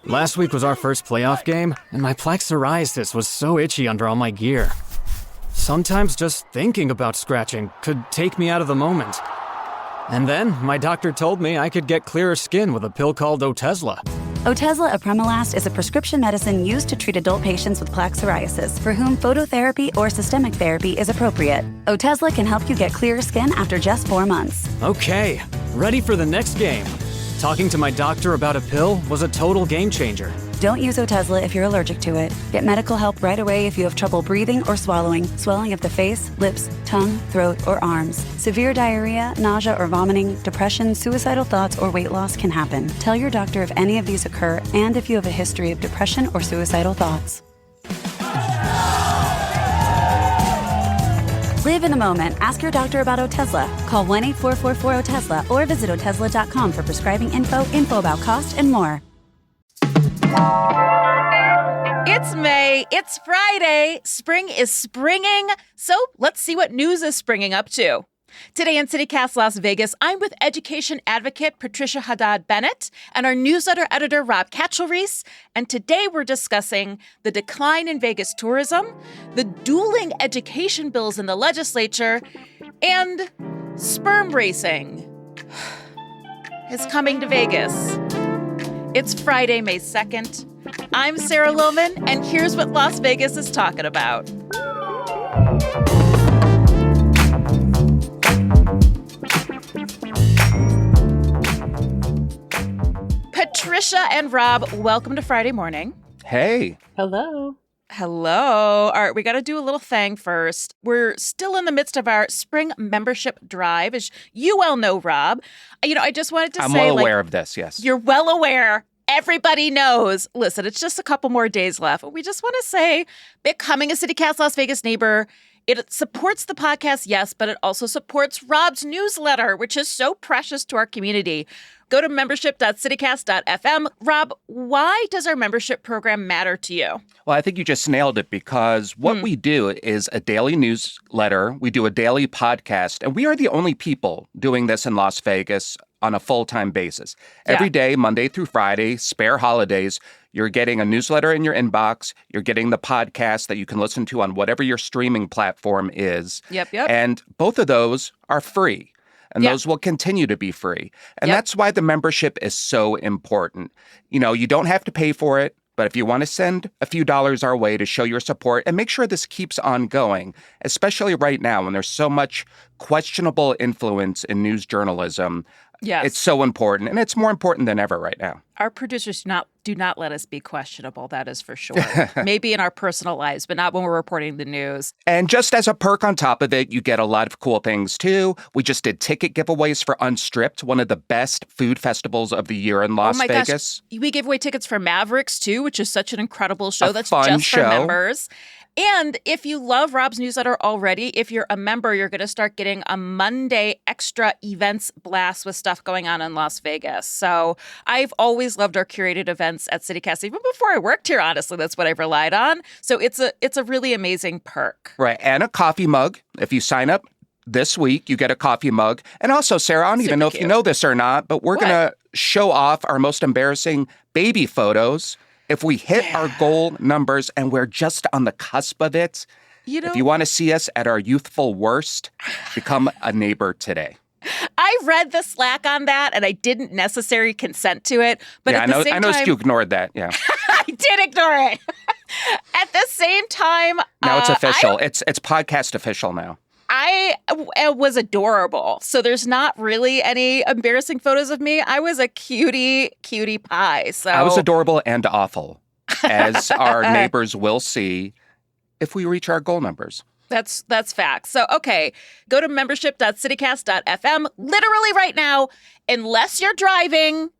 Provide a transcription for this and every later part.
Last week was our first playoff game, and my plaque psoriasis was so itchy under all my gear. Sometimes just thinking about scratching could take me out of the moment. And then my doctor told me I could get clearer skin with a pill called Otezla. Otezla apremilast is a prescription medicine used to treat adult patients with plaque psoriasis for whom phototherapy or systemic therapy is appropriate. Otezla can help you get clearer skin after just 4 months. Okay, ready for the next game. Talking to my doctor about a pill was a total game changer. Don't use Otezla if you're allergic to it. Get medical help right away if you have trouble breathing or swallowing, swelling of the face, lips, tongue, throat, or arms. Severe diarrhea, nausea or vomiting, depression, suicidal thoughts, or weight loss can happen. Tell your doctor if any of these occur and if you have a history of depression or suicidal thoughts. Live in the moment. Ask your doctor about Otezla. Call 1-844-4-OTEZLA or visit Otezla.com for prescribing info about cost, and more. It's May. It's Friday. Spring is springing. So let's see what news is springing up to. Today in CityCast Las Vegas, I'm with education advocate Patricia Haddad-Bennett and our newsletter editor Rob Katchelreese. And today we're discussing the decline in Vegas tourism, the dueling education bills in the legislature, and sperm racing is coming to Vegas. It's Friday, May 2nd. I'm Sarah Lohman, and here's what Las Vegas is talking about. Patricia and Rob, welcome to Friday morning. Hey. Hello. Hello. All right, we got to do a little thing first. We're still in the midst of our spring membership drive, as you well know, Rob. I just wanted to I'm say, well aware of this, yes. You're well aware. Everybody knows. Listen, it's just a couple more days left. We just want to say, becoming a CityCast Las Vegas neighbor, it supports the podcast, yes, but it also supports Rob's newsletter, which is so precious to our community. Go to membership.citycast.fm. Rob, why does our membership program matter to you? Well, I think you just nailed it, because what we do is a daily newsletter. We do a daily podcast, and we are the only people doing this in Las Vegas on a full-time basis. Every day, Monday through Friday, spare holidays, you're getting a newsletter in your inbox. You're getting the podcast that you can listen to on whatever your streaming platform is. Yep. And both of those are free. And those will continue to be free. And that's why the membership is so important. You don't have to pay for it, but if you want to send a few dollars our way to show your support and make sure this keeps on going, especially right now when there's so much questionable influence in news journalism, it's so important. And it's more important than ever right now. Our producers do not let us be questionable, that is for sure. Maybe in our personal lives, but not when we're reporting the news. And just as a perk on top of it, you get a lot of cool things, too. We just did ticket giveaways for Unstripped, one of the best food festivals of the year in Las Vegas. Gosh. We gave away tickets for Mavericks, too, which is such an incredible show. That's fun just show. For members. And if you love Rob's newsletter already, if you're a member, you're going to start getting a Monday extra events blast with stuff going on in Las Vegas. So I've always loved our curated events at CityCast. Even before I worked here, honestly, that's what I've relied on. So it's a really amazing perk. Right. And a coffee mug. If you sign up this week, you get a coffee mug. And also, Sarah, I don't even know if you know this or not, but we're going to show off our most embarrassing baby photos. If we hit our goal numbers, and we're just on the cusp of it, if you want to see us at our youthful worst, become a neighbor today. I read the Slack on that, and I didn't necessarily consent to it. But at the same time, I noticed you ignored that. Yeah, I did ignore it. At the same time, now it's official. It's podcast official now. I was adorable. So there's not really any embarrassing photos of me. I was a cutie pie. So I was adorable and awful, as our neighbors will see if we reach our goal numbers. That's facts. So, okay, go to membership.citycast.fm. Literally right now, unless you're driving,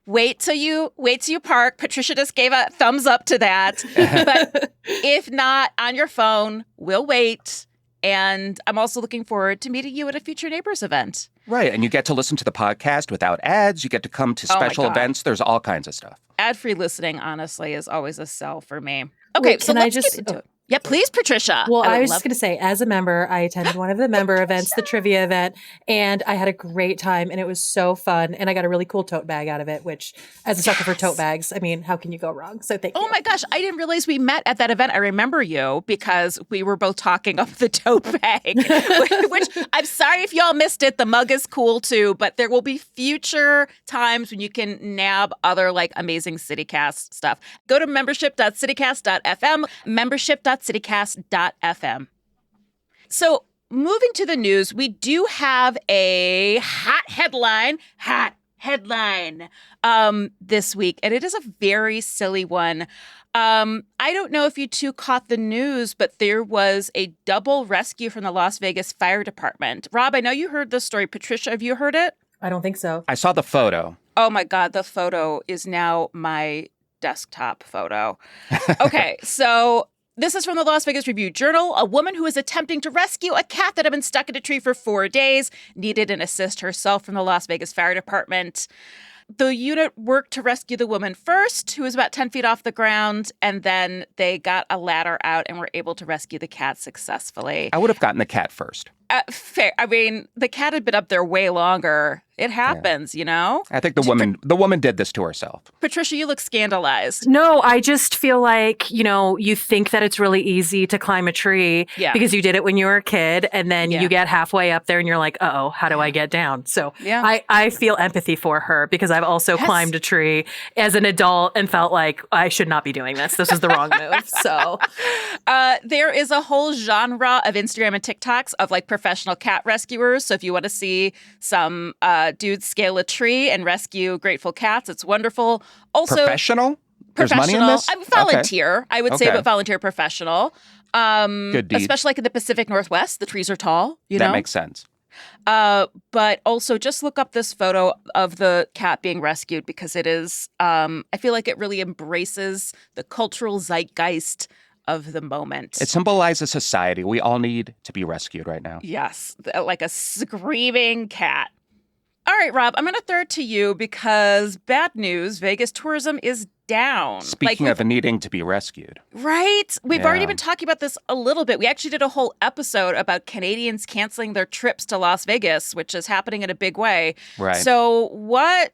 wait till you park. Patricia just gave a thumbs up to that. But if not, on your phone, we'll wait. And I'm also looking forward to meeting you at a Future Neighbors event. Right. And you get to listen to the podcast without ads. You get to come to special events. There's all kinds of stuff. Ad-free listening, honestly, is always a sell for me. Okay, Wait, so let's get into it. Yeah, please, Patricia. Well, I would was love- just going to say, as a member, I attended one of the member events, the trivia event, and I had a great time, and it was so fun. And I got a really cool tote bag out of it, which, as a sucker for tote bags, I mean, how can you go wrong? So thank you. Oh my gosh, I didn't realize we met at that event. I remember you because we were both talking of the tote bag, which I'm sorry if y'all missed it. The mug is cool too, but there will be future times when you can nab other like amazing CityCast stuff. Go to membership.citycast.fm, membership.citycast.fm. So moving to the news, we do have a hot headline this week, and it is a very silly one. I don't know if you two caught the news, but there was a double rescue from the Las Vegas Fire Department. Rob, I know you heard this story. Patricia, have you heard it? I don't think so. I saw the photo. Oh my God, the photo is now my desktop photo. Okay, so this is from the Las Vegas Review-Journal. A woman who is attempting to rescue a cat that had been stuck in a tree for 4 days needed an assist herself from the Las Vegas Fire Department. The unit worked to rescue the woman first, who was about 10 feet off the ground, and then they got a ladder out and were able to rescue the cat successfully. I would have gotten the cat first. Fair. I mean, the cat had been up there way longer. It happens, you know? I think the woman did this to herself. Patricia, you look scandalized. No, I just feel like, you think that it's really easy to climb a tree because you did it when you were a kid, and then you get halfway up there and you're like, uh-oh, how do I get down? So I feel empathy for her because I've also climbed a tree as an adult and felt like I should not be doing this. This is the wrong move. So there is a whole genre of Instagram and TikToks of like professional cat rescuers. So if you want to see some dudes scale a tree and rescue grateful cats, it's wonderful. Also, professional? There's money in this? I'm volunteer. Okay. I would say, but volunteer professional. Good deed. Especially like in the Pacific Northwest, the trees are tall. You know? That makes sense. But also just look up this photo of the cat being rescued because it is, I feel like it really embraces the cultural zeitgeist of the moment. It symbolizes society. We all need to be rescued right now. Yes, like a screaming cat. All right, Rob, I'm going to throw it to you because bad news, Vegas tourism is down. Speaking of needing to be rescued. Right? We've already been talking about this a little bit. We actually did a whole episode about Canadians canceling their trips to Las Vegas, which is happening in a big way. Right. So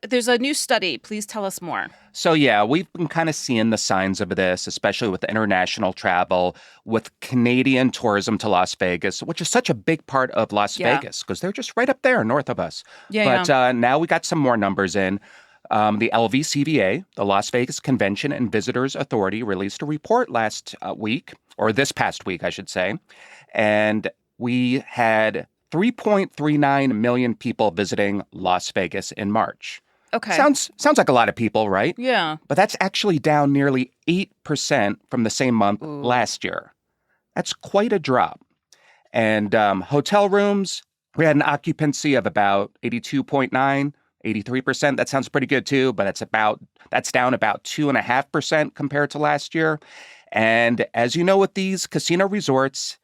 there's a new study. Please tell us more. So, we've been kind of seeing the signs of this, especially with international travel, with Canadian tourism to Las Vegas, which is such a big part of Las Vegas because they're just right up there north of us. But now we got some more numbers in. The LVCVA, the Las Vegas Convention and Visitors Authority, released a report this past week, I should say. And we had 3.39 million people visiting Las Vegas in March. Okay. Sounds like a lot of people, right? Yeah. But that's actually down nearly 8% from the same month last year. That's quite a drop. And hotel rooms, we had an occupancy of about 82.9, 83%. That sounds pretty good too, but that's down about 2.5% compared to last year. And as you know, with these casino resorts,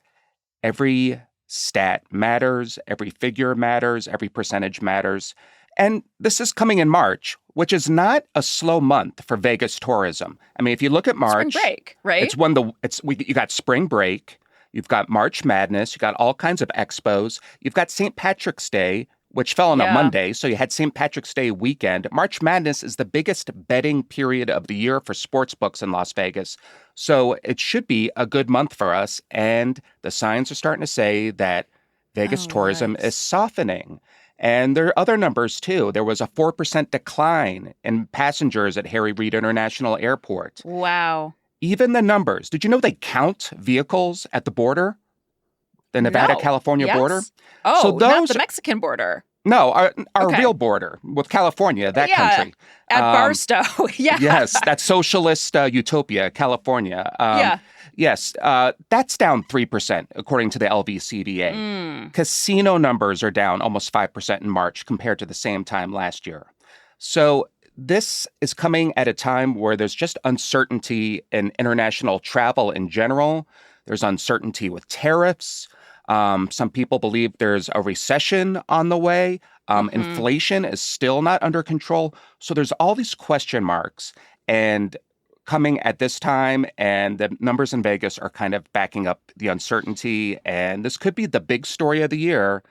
every stat matters, every figure matters, every percentage matters. And this is coming in March, which is not a slow month for Vegas tourism. I mean, if you look at March, spring break, right? You got spring break, you've got March Madness, you got all kinds of expos, you've got St. Patrick's Day, which fell on a Monday, so you had St. Patrick's Day weekend. March Madness is the biggest betting period of the year for sports books in Las Vegas. So it should be a good month for us, and the signs are starting to say that Vegas tourism is softening. And there are other numbers, too. There was a 4% decline in passengers at Harry Reid International Airport. Wow. Even the numbers. Did you know they count vehicles at the border? The Nevada-California border? Oh, so not the Mexican border. No, our real border with California, that country. At Barstow, Yes, that socialist utopia, California. Yes, that's down 3%, according to the LVCVA. Casino numbers are down almost 5% in March compared to the same time last year. So this is coming at a time where there's just uncertainty in international travel in general. There's uncertainty with tariffs. Some people believe there's a recession on the way. Inflation is still not under control. So there's all these question marks. And coming at this time, and the numbers in Vegas are kind of backing up the uncertainty. And this could be the big story of the year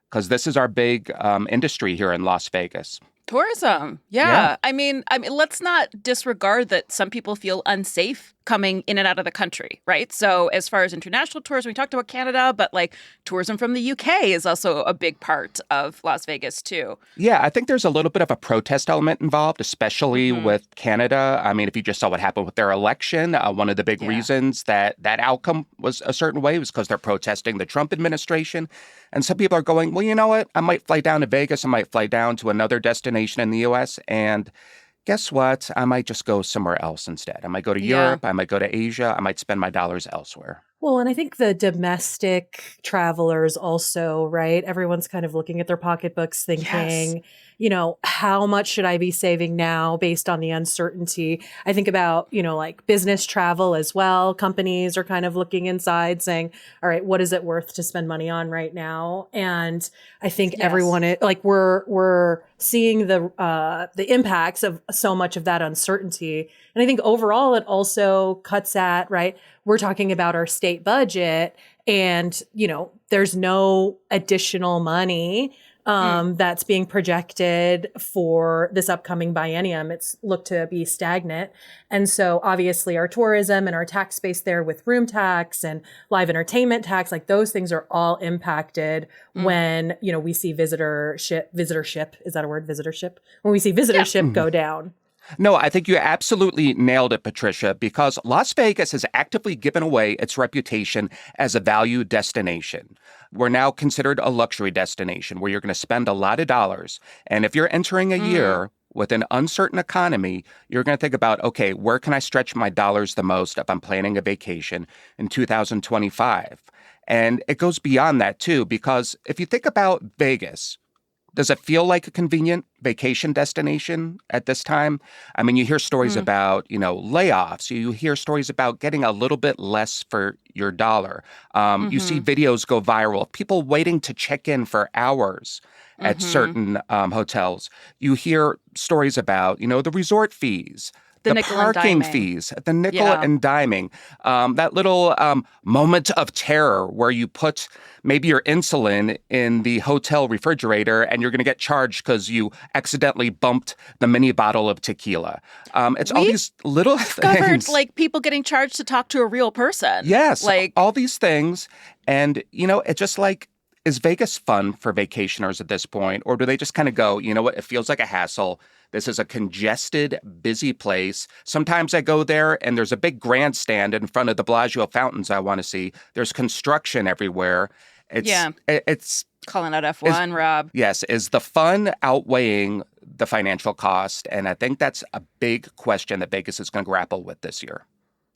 because this is our big industry here in Las Vegas. Tourism. Yeah. I mean, let's not disregard that some people feel unsafe coming in and out of the country, right? So as far as international tourism, we talked about Canada, but like tourism from the UK is also a big part of Las Vegas too. Yeah, I think there's a little bit of a protest element involved, especially with Canada. I mean, if you just saw what happened with their election, one of the big reasons that outcome was a certain way was because they're protesting the Trump administration. And some people are going, well, you know what? I might fly down to Vegas. I might fly down to another destination in the U.S. And guess what? I might just go somewhere else instead. I might go to Europe. I might go to Asia. I might spend my dollars elsewhere. Well, and I think the domestic travelers also, right? Everyone's kind of looking at their pocketbooks thinking, you know, how much should I be saving now based on the uncertainty? I think about, you know, like business travel as well. Companies are kind of looking inside saying, all right, what is it worth to spend money on right now? And I think everyone, like we're seeing the impacts of so much of that uncertainty. And I think overall it also cuts at, right? We're talking about our state budget and, you know, there's no additional money that's being projected for this upcoming biennium. It's looked to be stagnant. And so obviously our tourism and our tax base there with room tax and live entertainment tax, like those things are all impacted when, you know, we see visitorship, is that a word? Visitorship? When we see visitorship go down. No, I think you absolutely nailed it, Patricia, because Las Vegas has actively given away its reputation as a value destination. We're now considered a luxury destination where you're going to spend a lot of dollars. And if you're entering a year with an uncertain economy, you're going to think about, okay, where can I stretch my dollars the most if I'm planning a vacation in 2025? And it goes beyond that, too, because if you think about Vegas, does it feel like a convenient vacation destination at this time? I mean, you hear stories about, you know, layoffs. You hear stories about getting a little bit less for your dollar. You see videos go viral, people waiting to check in for hours at certain hotels. You hear stories about, you know, the resort fees, the parking fees, the nickel and diming, that little moment of terror where you put maybe your insulin in the hotel refrigerator and you're going to get charged because you accidentally bumped the mini bottle of tequila. It's all these little things. Like people getting charged to talk to a real person. Yes, like all these things. And, you know, it's just like, is Vegas fun for vacationers at this point? Or do they just kind of go, you know what, it feels like a hassle. This is a congested, busy place. Sometimes I go there and there's a big grandstand in front of the Bellagio fountains I want to see. There's construction everywhere. It's calling out F1, Rob. Yes. Is the fun outweighing the financial cost? And I think that's a big question that Vegas is going to grapple with this year.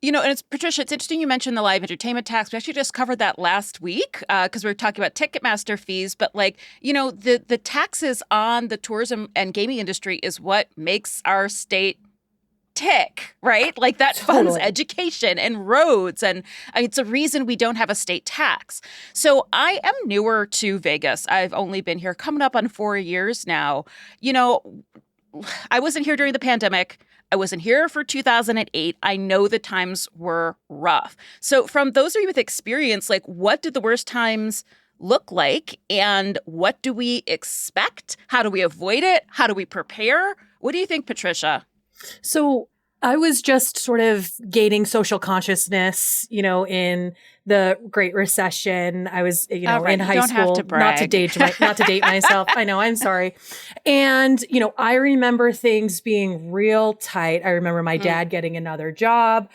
You know, and it's Patricia, it's interesting you mentioned the live entertainment tax. We actually just covered that last week because we were talking about Ticketmaster fees. But like, you know, the taxes on the tourism and gaming industry is what makes our state tick, right? Like that funds education and roads. And it's a reason we don't have a state tax. So I am newer to Vegas. I've only been here coming up on 4 years now. You know, I wasn't here during the pandemic. I wasn't here for 2008. I know the times were rough. So from those of you with experience, like what did the worst times look like? And what do we expect? How do we avoid it? How do we prepare? What do you think, Patricia? So I was just sort of gaining social consciousness, you know, in the Great Recession. I was, you know, in high school, not to date myself. I know, I'm sorry. And, you know, I remember things being real tight. I remember my dad getting another job.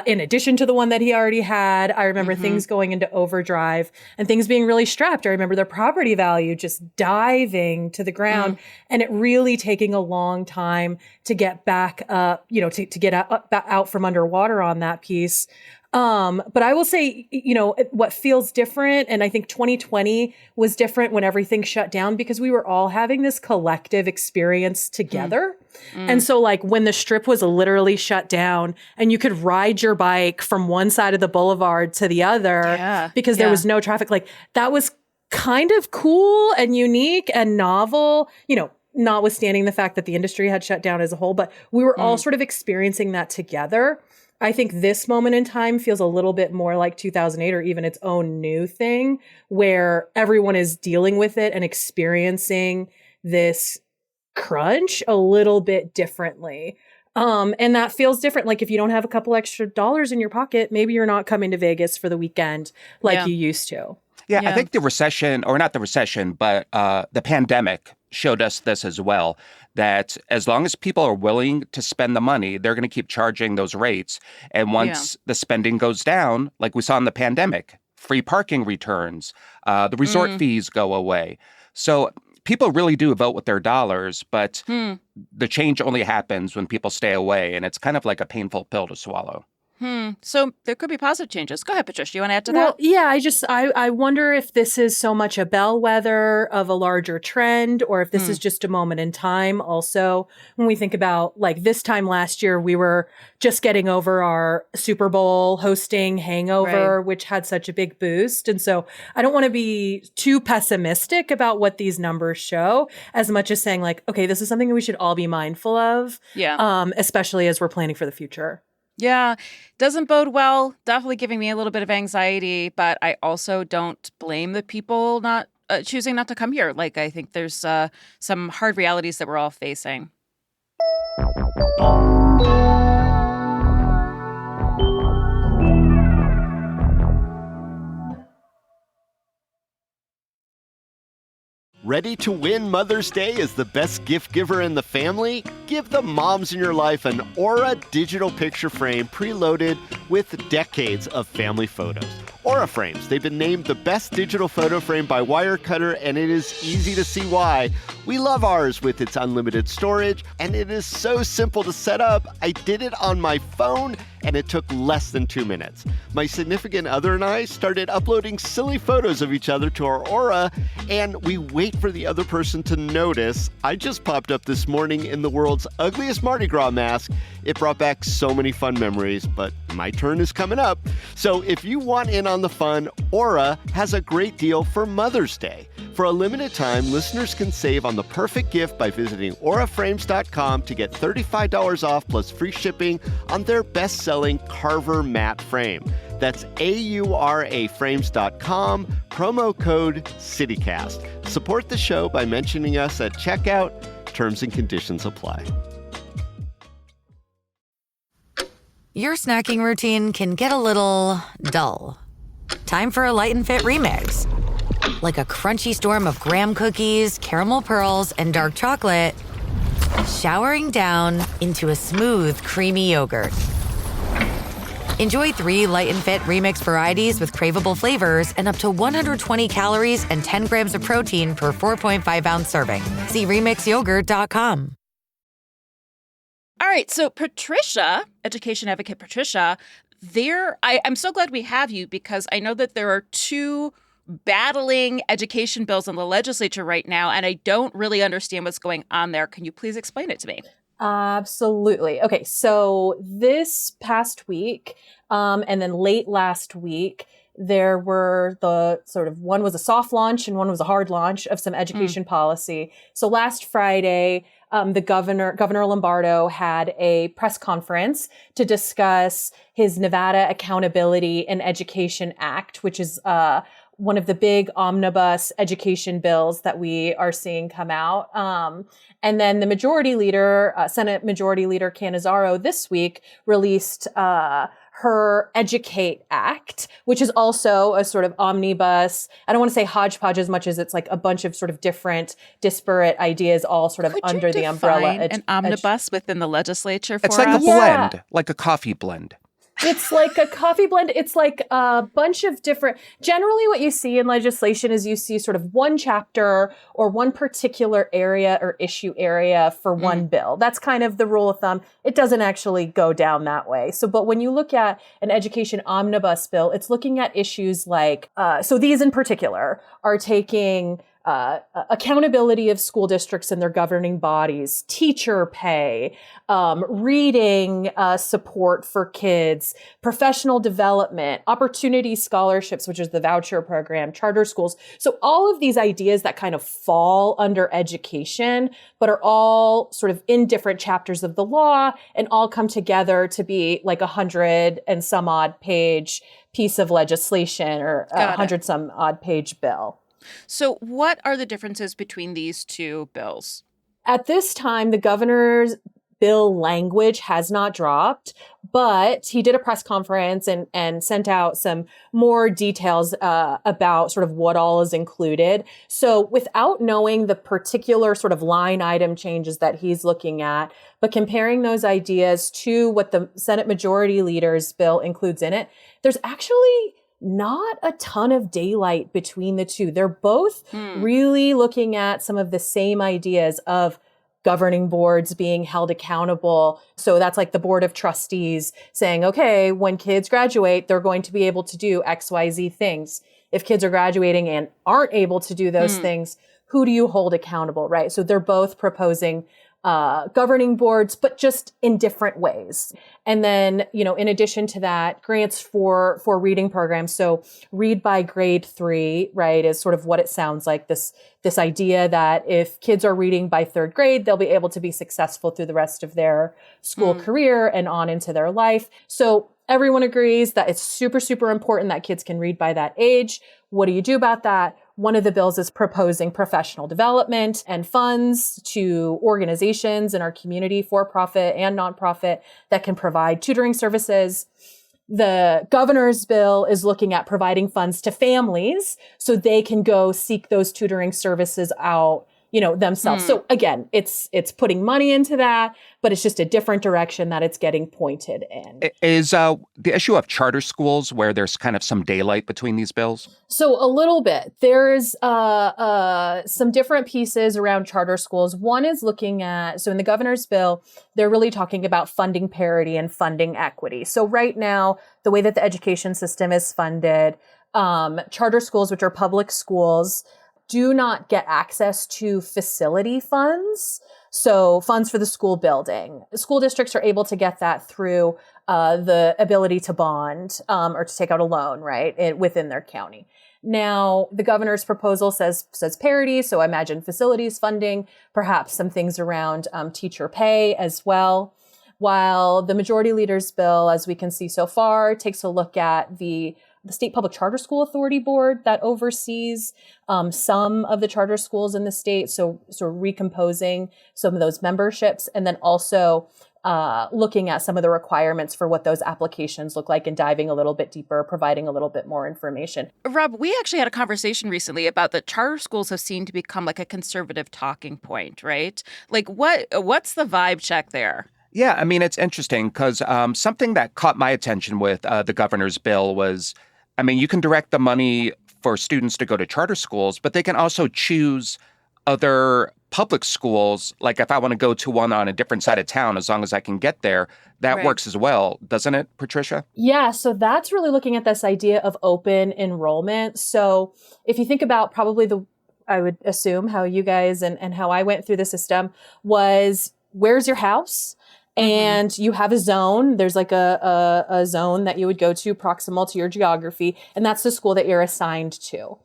In addition to the one that he already had. I remember things going into overdrive and things being really strapped. I remember their property value just diving to the ground and it really taking a long time to get back up, you know, to get out from underwater on that piece. But I will say, you know, what feels different, and I think 2020 was different when everything shut down because we were all having this collective experience together. And so like when the strip was literally shut down and you could ride your bike from one side of the boulevard to the other because there was no traffic, like that was kind of cool and unique and novel, you know. notwithstanding the fact that the industry had shut down as a whole, but we were all sort of experiencing that together. I think this moment in time feels a little bit more like 2008 or even its own new thing where everyone is dealing with it and experiencing this crunch a little bit differently. And that feels different. Like if you don't have a couple extra dollars in your pocket, maybe you're not coming to Vegas for the weekend like you used to. Yeah, I think the recession, or not the recession, but the pandemic showed us this as well, that as long as people are willing to spend the money, they're going to keep charging those rates. And once the spending goes down, like we saw in the pandemic, free parking returns, the resort fees go away. So people really do vote with their dollars, but the change only happens when people stay away. And it's kind of like a painful pill to swallow. So there could be positive changes. Go ahead, Patricia. You want to add to that? Well, yeah, I wonder if this is so much a bellwether of a larger trend or if this is just a moment in time. Also, when we think about like this time last year, we were just getting over our Super Bowl hosting hangover, which had such a big boost. And so I don't want to be too pessimistic about what these numbers show as much as saying like, okay, this is something that we should all be mindful of. Especially as we're planning for the future. Yeah, doesn't bode well. Definitely giving me a little bit of anxiety, but I also don't blame the people not choosing not to come here. Like, I think there's some hard realities that we're all facing. Ready to win Mother's Day as the best gift giver in the family? Give the moms in your life an Aura digital picture frame preloaded with decades of family photos. Aura frames, they've been named the best digital photo frame by Wirecutter, and it is easy to see why. We love ours with its unlimited storage, and it is so simple to set up. I did it on my phone, and it took less than 2 minutes. My significant other and I started uploading silly photos of each other to our Aura, and we wait for the other person to notice. I just popped up this morning in the world's ugliest Mardi Gras mask. It brought back so many fun memories, but my turn is coming up. So if you want in on the fun, Aura has a great deal for Mother's Day. For a limited time, listeners can save on the perfect gift by visiting auraframes.com to get $35 off plus free shipping on their best-selling Carver matte frame. That's auraframes.com, promo code CityCast. Support the show by mentioning us at checkout. Terms and conditions apply. Your snacking routine can get a little dull. Time for a light and fit remix. Like a crunchy storm of graham cookies, caramel pearls, and dark chocolate, showering down into a smooth, creamy yogurt. Enjoy 3 light and fit remix varieties with craveable flavors and up to 120 calories and 10 grams of protein per 4.5-ounce serving. See remixyogurt.com. All right, so Patricia, education advocate Patricia, I'm so glad we have you because I know that there are 2 battling education bills in the legislature right now, and I don't really understand what's going on there. Can you please explain it to me? Absolutely. Okay, so this past week, and then late last week, there were the sort of one was a soft launch and one was a hard launch of some education policy. So last Friday, the Governor Lombardo had a press conference to discuss his Nevada Accountability and Education Act, which is one of the big omnibus education bills that we are seeing come out. And then the majority leader, Senate Majority Leader Cannizzaro, this week released her Educate Act, which is also a sort of omnibus. I don't want to say hodgepodge as much as it's like a bunch of sort of different disparate ideas all sort of under the umbrella. An omnibus within the legislature for It's like us? a blend, like a coffee blend. It's like a coffee blend. It's like a bunch of different, generally what you see in legislation is you see sort of one chapter or one particular area or issue area for one bill. That's kind of the rule of thumb. It doesn't actually go down that way. So, but when you look at an education omnibus bill, it's looking at issues like, so these in particular are taking accountability of school districts and their governing bodies, teacher pay, reading support for kids, professional development, opportunity scholarships, which is the voucher program, charter schools. So all of these ideas that kind of fall under education, but are all sort of in different chapters of the law and all come together to be like 100 and some odd page piece of legislation or 100 some odd page bill. So what are the differences between these two bills? At this time, the governor's bill language has not dropped, but he did a press conference and sent out some more details about sort of what all is included. So without knowing the particular sort of line item changes that he's looking at, but comparing those ideas to what the Senate Majority Leader's bill includes in it, there's actually not a ton of daylight between the two. They're both really looking at some of the same ideas of governing boards being held accountable. So that's like the board of trustees saying, okay, when kids graduate, they're going to be able to do XYZ things. If kids are graduating and aren't able to do those things, who do you hold accountable, right? So they're both proposing governing boards, but just in different ways. And then, in addition to that, grants for reading programs. So read by grade 3, right, is sort of what it sounds like. This idea that if kids are reading by 3rd grade, they'll be able to be successful through the rest of their school career and on into their life. So everyone agrees that it's super, super important that kids can read by that age. What do you do about that? One of the bills is proposing professional development and funds to organizations in our community, for-profit and nonprofit, that can provide tutoring services. The governor's bill is looking at providing funds to families so they can go seek those tutoring services out, themselves. So again, it's putting money into that, but it's just a different direction that it's getting pointed in. Is the issue of charter schools where there's kind of some daylight between these bills? So a little bit. There's some different pieces around charter schools. One is looking at, so in the governor's bill, they're really talking about funding parity and funding equity. So right now, the way that the education system is funded, charter schools, which are public schools, do not get access to facility funds. So funds for the school building. School districts are able to get that through the ability to bond or to take out a loan, right, within their county. Now, the governor's proposal says parity, so I imagine facilities funding, perhaps some things around teacher pay as well. While the majority leader's bill, as we can see so far, takes a look at the State Public Charter School Authority Board that oversees some of the charter schools in the state. So recomposing some of those memberships, and then also looking at some of the requirements for what those applications look like and diving a little bit deeper, providing a little bit more information. Rob, we actually had a conversation recently about that charter schools have seemed to become like a conservative talking point, right? Like what's the vibe check there? Yeah, I mean, it's interesting because something that caught my attention with the governor's bill was, you can direct the money for students to go to charter schools, but they can also choose other public schools. Like if I want to go to one on a different side of town, as long as I can get there, that works as well, doesn't it, Patricia? Yeah, so that's really looking at this idea of open enrollment. So if you think about probably I would assume how you guys and how I went through the system was, where's your house? And you have a zone. There's like a zone that you would go to proximal to your geography, and that's the school that you're assigned to.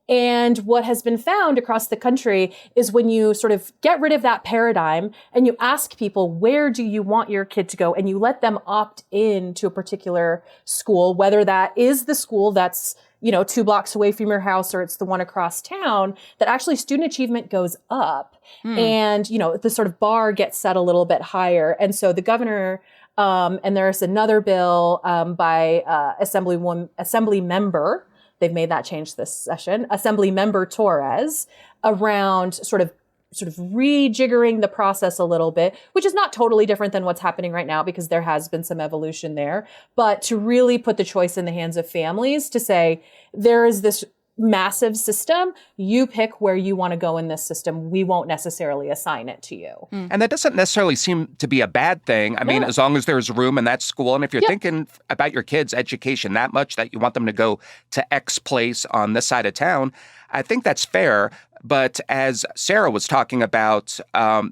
And what has been found across the country is when you sort of get rid of that paradigm and you ask people, where do you want your kid to go? And you let them opt in to a particular school, whether that is the school that's 2 blocks away from your house or it's the one across town, that actually student achievement goes up. And, the sort of bar gets set a little bit higher. And so the governor, and there's another bill by Assembly Member, they've made that change this session, Assembly Member Torres, around sort of rejiggering the process a little bit, which is not totally different than what's happening right now because there has been some evolution there, but to really put the choice in the hands of families to say, there is this massive system. You pick where you want to go in this system. We won't necessarily assign it to you. And that doesn't necessarily seem to be a bad thing. I mean, as long as there's room in that school. And if you're thinking about your kids' education that much that you want them to go to X place on this side of town, I think that's fair. But as Sarah was talking about,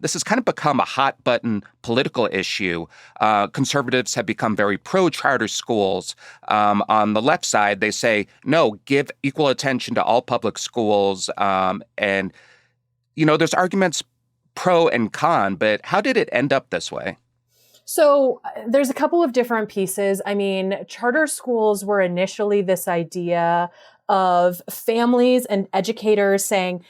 this has kind of become a hot button political issue. Conservatives have become very pro-charter schools. On the left side, they say, no, give equal attention to all public schools. And, there's arguments pro and con, but how did it end up this way? So there's a couple of different pieces. I mean, charter schools were initially this idea of families and educators saying,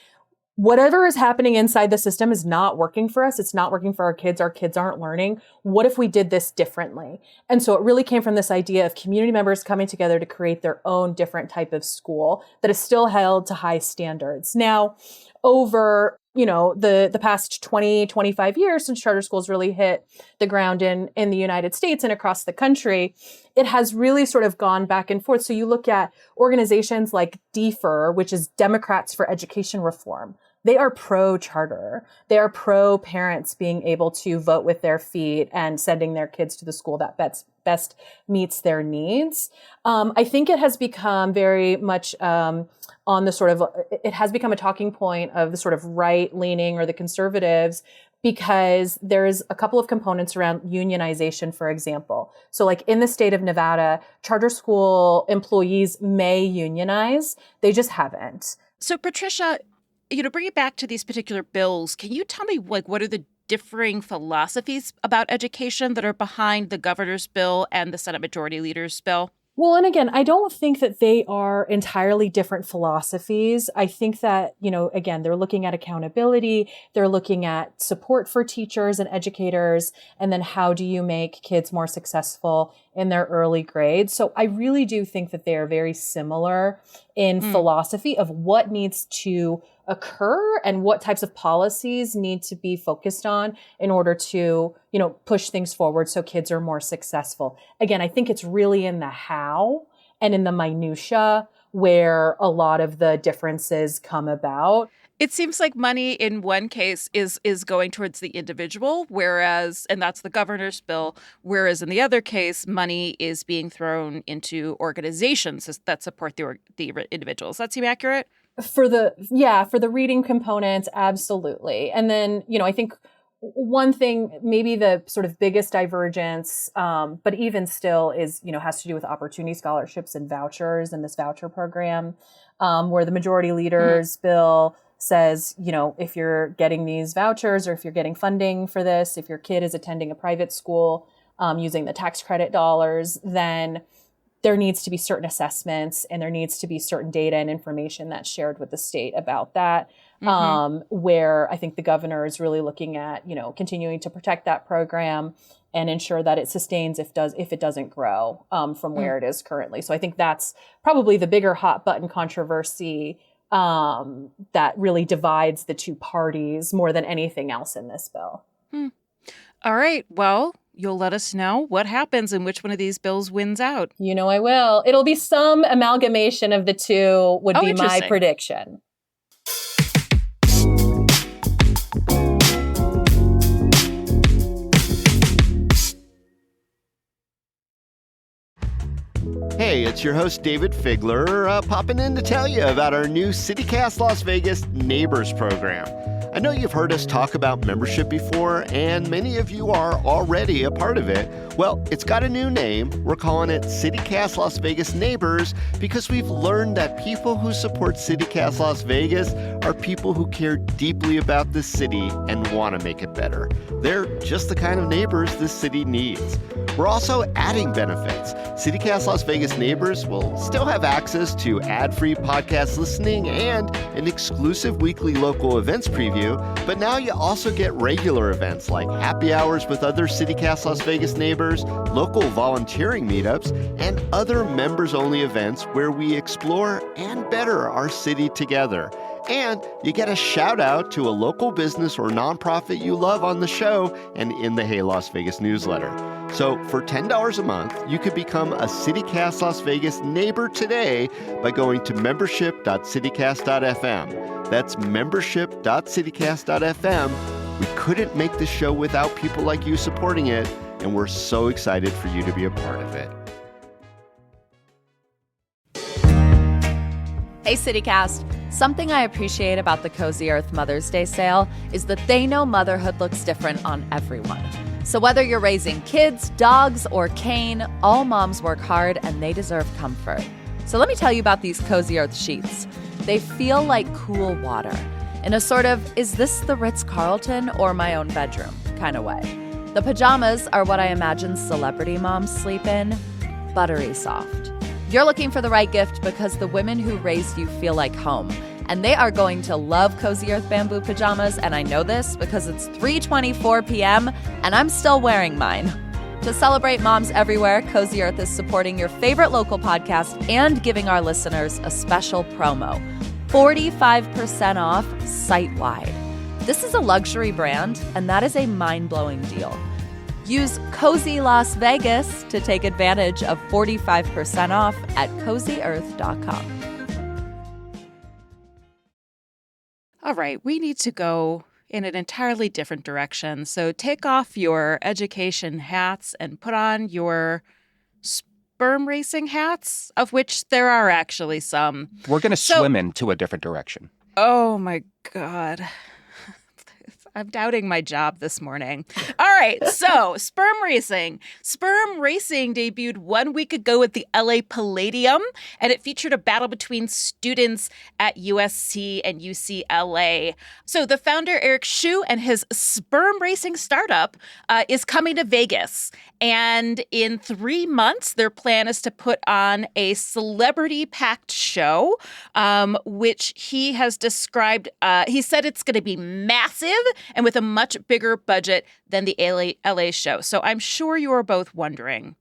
whatever is happening inside the system is not working for us. It's not working for our kids. Our kids aren't learning. What if we did this differently? And so it really came from this idea of community members coming together to create their own different type of school that is still held to high standards. Now, over the past 20, 25 years since charter schools really hit the ground in the United States and across the country, it has really sort of gone back and forth. So you look at organizations like DFER, which is Democrats for Education Reform. They are pro-charter. They are pro-parents being able to vote with their feet and sending their kids to the school that best meets their needs. I think it has become very much it has become a talking point of the sort of right-leaning or the conservatives, because there's a couple of components around unionization, for example. So like in the state of Nevada, charter school employees may unionize. They just haven't. So Patricia, bring it back to these particular bills. Can you tell me what are the differing philosophies about education that are behind the governor's bill and the Senate Majority Leader's bill? Well, and again, I don't think that they are entirely different philosophies. I think that, again, they're looking at accountability. They're looking at support for teachers and educators. And then how do you make kids more successful in their early grades? So I really do think that they are very similar in philosophy of what needs to occur and what types of policies need to be focused on in order to, push things forward so kids are more successful. Again, I think it's really in the how and in the minutia where a lot of the differences come about. It seems like money in one case is going towards the individual, and that's the governor's bill, whereas in the other case, money is being thrown into organizations that support the individuals. Does that seem accurate? For the reading components, absolutely. And then, I think one thing, maybe the sort of biggest divergence, but even still is, has to do with opportunity scholarships and vouchers and this voucher program, where the Majority Leader's bill says, if you're getting these vouchers or if you're getting funding for this, if your kid is attending a private school using the tax credit dollars, then there needs to be certain assessments and there needs to be certain data and information that's shared with the state about that, where I think the governor is really looking at, continuing to protect that program and ensure that it sustains if it doesn't grow from where it is currently. So I think that's probably the bigger hot button controversy that really divides the two parties more than anything else in this bill. All right. Well, you'll let us know what happens and which one of these bills wins out. I will. It'll be some amalgamation of the two would be my prediction. Hey, it's your host, David Figler, popping in to tell you about our new CityCast Las Vegas Neighbors program. I know you've heard us talk about membership before, and many of you are already a part of it. Well, it's got a new name. We're calling it CityCast Las Vegas Neighbors because we've learned that people who support CityCast Las Vegas are people who care deeply about this city and want to make it better. They're just the kind of neighbors this city needs. We're also adding benefits. CityCast Las Vegas Neighbors will still have access to ad-free podcast listening and an exclusive weekly local events preview, but now you also get regular events like happy hours with other CityCast Las Vegas neighbors, local volunteering meetups, and other members-only events where we explore and better our city together. And you get a shout out to a local business or nonprofit you love on the show and in the Hey Las Vegas newsletter. So for $10 a month, you could become a CityCast Las Vegas neighbor today by going to membership.citycast.fm. That's membership.citycast.fm. We couldn't make this show without people like you supporting it, and we're so excited for you to be a part of it. Hey, CityCast. Something I appreciate about the Cozy Earth Mother's Day sale is that they know motherhood looks different on everyone. So whether you're raising kids, dogs, or cane, all moms work hard and they deserve comfort. So let me tell you about these Cozy Earth sheets. They feel like cool water in a sort of, is this the Ritz-Carlton or my own bedroom kind of way. The pajamas are what I imagine celebrity moms sleep in, buttery soft. You're looking for the right gift because the women who raised you feel like home. And they are going to love Cozy Earth bamboo pajamas, and I know this because it's 3:24 p.m. and I'm still wearing mine. To celebrate moms everywhere, Cozy Earth is supporting your favorite local podcast and giving our listeners a special promo. 45% off site-wide. This is a luxury brand, and that is a mind-blowing deal. Use Cozy Las Vegas to take advantage of 45% off at CozyEarth.com. All right, we need to go in an entirely different direction. So take off your education hats and put on your sperm racing hats, of which there are actually some. We're going to swim into a different direction. Oh, my God. I'm doubting my job this morning. All right, so sperm racing. Sperm racing debuted 1 week ago at the LA Palladium, and it featured a battle between students at USC and UCLA. So the founder, Eric Shu, and his sperm racing startup is coming to Vegas. And in 3 months, their plan is to put on a celebrity-packed show, which he has described. He said it's going to be massive and with a much bigger budget than the LA show. So I'm sure you are both wondering.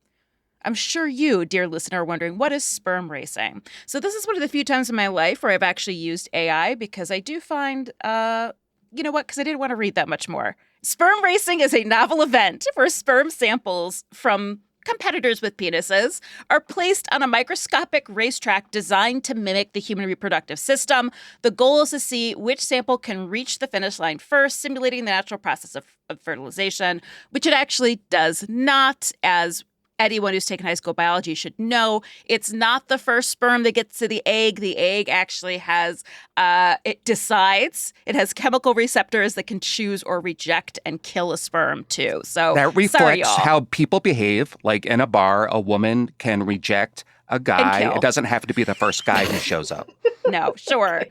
I'm sure you, dear listener, are wondering, what is sperm racing? So this is one of the few times in my life where I've actually used AI because I do find, you know what, because I didn't want to read that much more. Sperm racing is a novel event where sperm samples from competitors with penises are placed on a microscopic racetrack designed to mimic the human reproductive system. The goal is to see which sample can reach the finish line first, simulating the natural process of fertilization, which it actually does not, as anyone who's taken high school biology should know. It's not the first sperm that gets to the egg. The egg actually has, it decides. It has chemical receptors that can choose or reject and kill a sperm too. So that reflects how people behave. Like in a bar, a woman can reject a guy. It doesn't have to be the first guy who shows up. No, sure.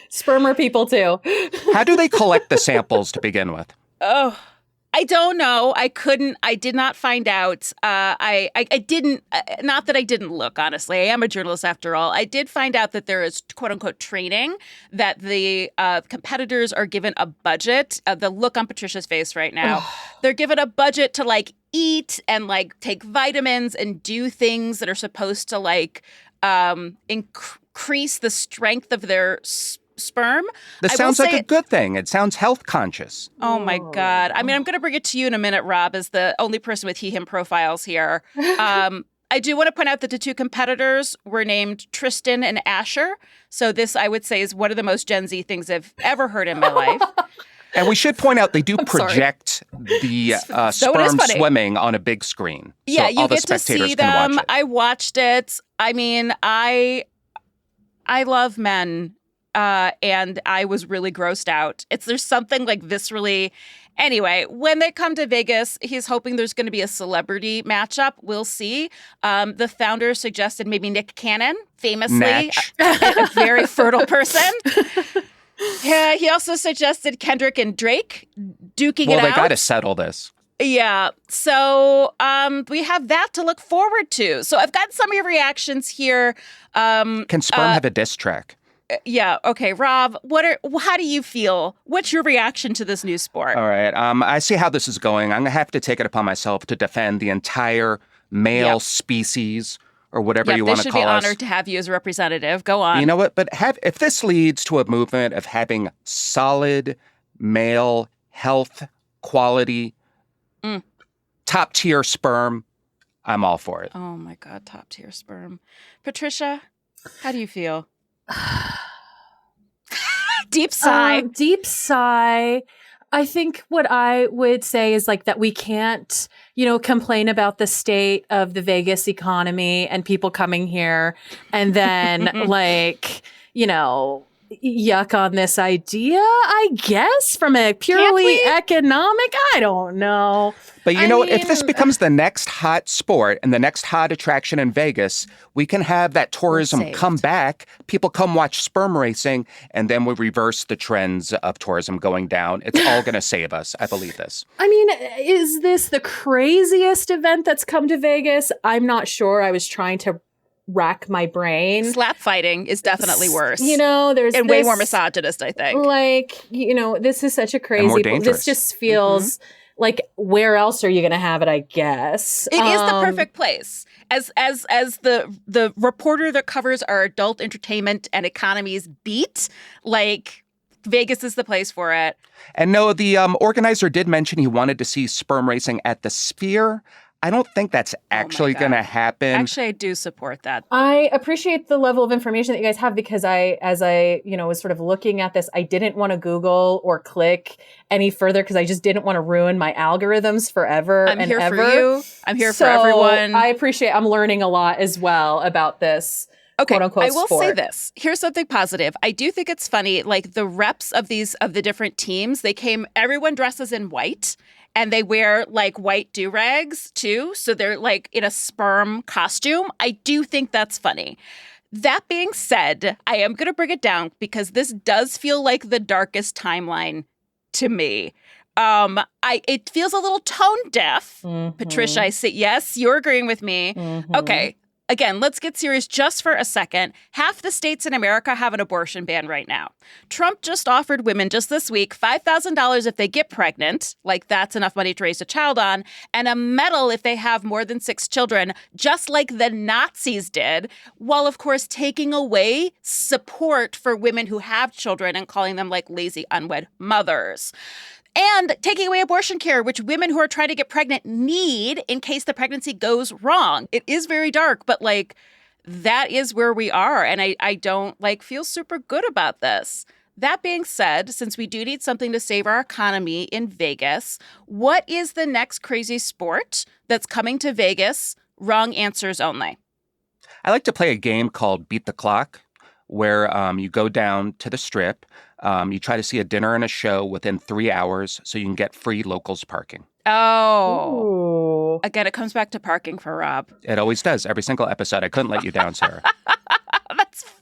Sperm are people too. How do they collect the samples to begin with? Oh, I don't know. I did not find out. I didn't, not that I didn't look, honestly. I am a journalist after all. I did find out that there is quote unquote training, that the competitors are given a budget. The look on Patricia's face right now, they're given a budget to like eat and like take vitamins and do things that are supposed to like increase the strength of their sperm. This sounds like a good thing. It sounds health conscious. Oh my God. I mean, I'm going to bring it to you in a minute, Rob, as the only person with he/him profiles here. I do want to point out that the two competitors were named Tristan and Asher. So this, I would say, is one of the most Gen Z things I've ever heard in my life. And we should point out they do project the sperm swimming on a big screen. Yeah, so you all the get to spectators see can them. watch it. I watched it. I mean, I love men. And I was really grossed out. There's something like viscerally. Anyway, when they come to Vegas, he's hoping there's going to be a celebrity matchup. We'll see. The founder suggested maybe Nick Cannon, famously a very fertile person. Yeah, he also suggested Kendrick and Drake duking it out. Well, they got to settle this. Yeah. So we have that to look forward to. So I've got some of your reactions here. Can Sperm have a diss track? Yeah. Okay, Rob, how do you feel? What's your reaction to this new sport? All right. I see how this is going. I'm going to have to take it upon myself to defend the entire male species or whatever you want to call us. They should be honored to have you as a representative. Go on. You know what? But if this leads to a movement of having solid male health quality, top tier sperm, I'm all for it. Oh my God, top tier sperm. Patricia, how do you feel? Deep sigh. Deep sigh. I think what I would say is like that we can't, complain about the state of the Vegas economy and people coming here and then yuck on this idea, I guess, from a purely economic, I don't know. But you know what? If this becomes the next hot sport and the next hot attraction in Vegas, we can have that tourism come back. People come watch sperm racing, and then we reverse the trends of tourism going down. It's all going to save us. I believe this. I mean, is this the craziest event that's come to Vegas? I'm not sure. I was trying to rack my brain. Slap fighting is definitely worse. There's and way more misogynist, I think. This is such a crazy. And more dangerous. This just feels like, where else are you going to have it? I guess it is the perfect place. As the reporter that covers our adult entertainment and economies beat, Vegas is the place for it. And no, the organizer did mention he wanted to see sperm racing at the Sphere. I don't think that's actually going to happen. Actually, I do support that. I appreciate the level of information that you guys have, because as I was sort of looking at this, I didn't want to Google or click any further because I just didn't want to ruin my algorithms forever I'm and here ever. For you. I'm here for everyone. I'm learning a lot as well about this. Okay, quote-unquote I will sport. say this. Here's something positive. I do think it's funny, the reps of the different teams, everyone dresses in white. And they wear white do-rags too. So they're in a sperm costume. I do think that's funny. That being said, I am going to bring it down because this does feel like the darkest timeline to me. It feels a little tone deaf. Mm-hmm. Patricia, I say, yes, you're agreeing with me. Mm-hmm. Okay. Again, let's get serious just for a second. Half the states in America have an abortion ban right now. Trump just offered women just this week $5,000 if they get pregnant, that's enough money to raise a child on, and a medal if they have more than 6 children, just like the Nazis did, while, of course, taking away support for women who have children and calling them lazy unwed mothers. And taking away abortion care, which women who are trying to get pregnant need in case the pregnancy goes wrong. It is very dark, but that is where we are. And I don't feel super good about this. That being said, since we do need something to save our economy in Vegas, what is the next crazy sport that's coming to Vegas? Wrong answers only. I like to play a game called Beat the Clock, where you go down to the Strip. You try to see a dinner and a show within 3 hours so you can get free locals parking. Oh. Ooh. Again, it comes back to parking for Rob. It always does. Every single episode. I couldn't let you down, Sarah.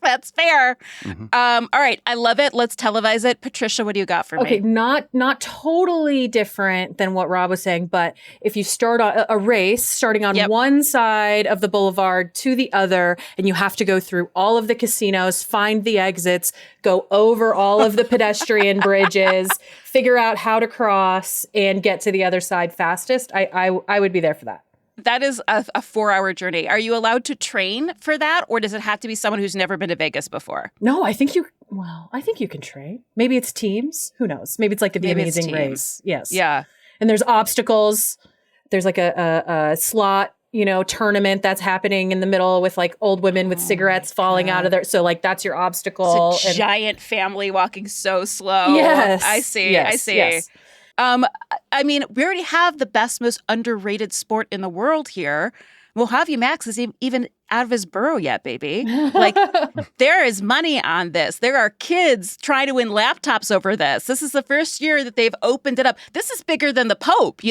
That's fair. Mm-hmm. All right. I love it. Let's televise it. Patricia, what do you got for me? Okay, not totally different than what Rob was saying, but if you start a race starting on one side of the boulevard to the other, and you have to go through all of the casinos, find the exits, go over all of the pedestrian bridges, figure out how to cross, and get to the other side fastest, I would be there for that. That is a 4-hour journey. Are you allowed to train for that, or does it have to be someone who's never been to Vegas before? No, I think you can train. Maybe it's teams. Who knows? Maybe it's like the Amazing Race. Yes. Yeah. And there's obstacles. There's a slot, tournament that's happening in the middle with old women with cigarettes falling out of there. So that's your obstacle. It's a giant family walking so slow. Yes. I see. Yes. I see. Yes. We already have the best, most underrated sport in the world here. Mojave Max isn't even out of his burrow yet, baby. There is money on this. There are kids trying to win laptops over this. This is the first year that they've opened it up. This is bigger than the Pope,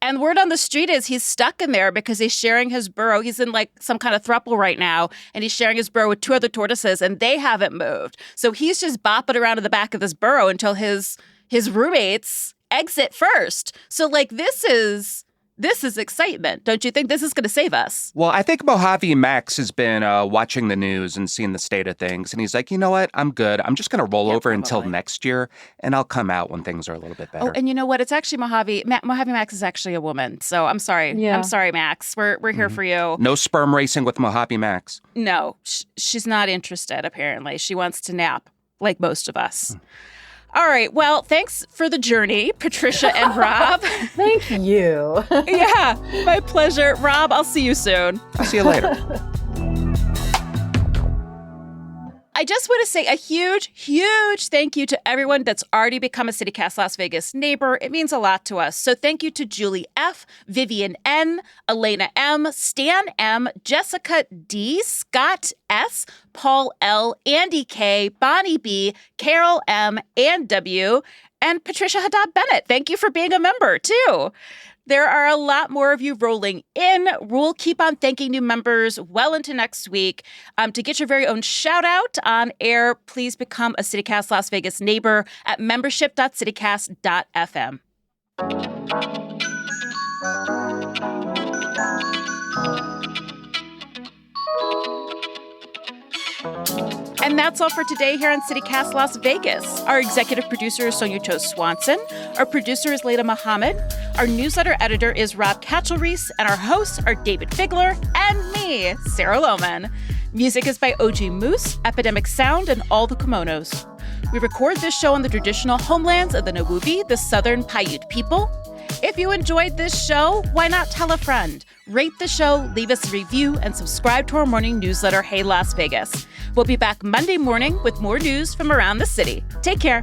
And word on the street is he's stuck in there because he's sharing his burrow. He's in some kind of throuple right now, and he's sharing his burrow with 2 other tortoises, and they haven't moved. So he's just bopping around in the back of this burrow until his roommates exit first. So this is excitement. Don't you think this is going to save us? Well, I think Mojave Max has been watching the news and seeing the state of things. And he's like, you know what? I'm good. I'm just going to roll over until next year. And I'll come out when things are a little bit better. Oh, and you know what? It's actually Mojave Max is actually a woman. So I'm sorry. Yeah. I'm sorry, Max. We're here for you. No sperm racing with Mojave Max. No, she's not interested, apparently. She wants to nap like most of us. All right. Well, thanks for the journey, Patricia and Rob. Thank you. Yeah, my pleasure. Rob, I'll see you soon. I'll see you later. I I just want to say a huge, huge thank you to everyone that's already become a CityCast Las Vegas neighbor. It means a lot to us. So thank you to Julie F., Vivian N., Elena M., Stan M., Jessica D., Scott S., Paul L., Andy K., Bonnie B., Carol M., and W., and Patricia Haddad Bennett. Thank you for being a member, too. There are a lot more of you rolling in. We'll keep on thanking new members well into next week. To get your very own shout out on air, please become a CityCast Las Vegas neighbor at membership.citycast.fm. And that's all for today here on CityCast Las Vegas. Our executive producer is Sonia Cho Swanson. Our producer is Leila Mohammed. Our newsletter editor is Rob Katchelreese. And our hosts are David Figler and me, Sarah Lohman. Music is by OG Moose, Epidemic Sound, and All the Kimonos. We record this show on the traditional homelands of the Nawubi, the Southern Paiute people. If you enjoyed this show, why not tell a friend? Rate the show, leave us a review, and subscribe to our morning newsletter, Hey Las Vegas. We'll be back Monday morning with more news from around the city. Take care.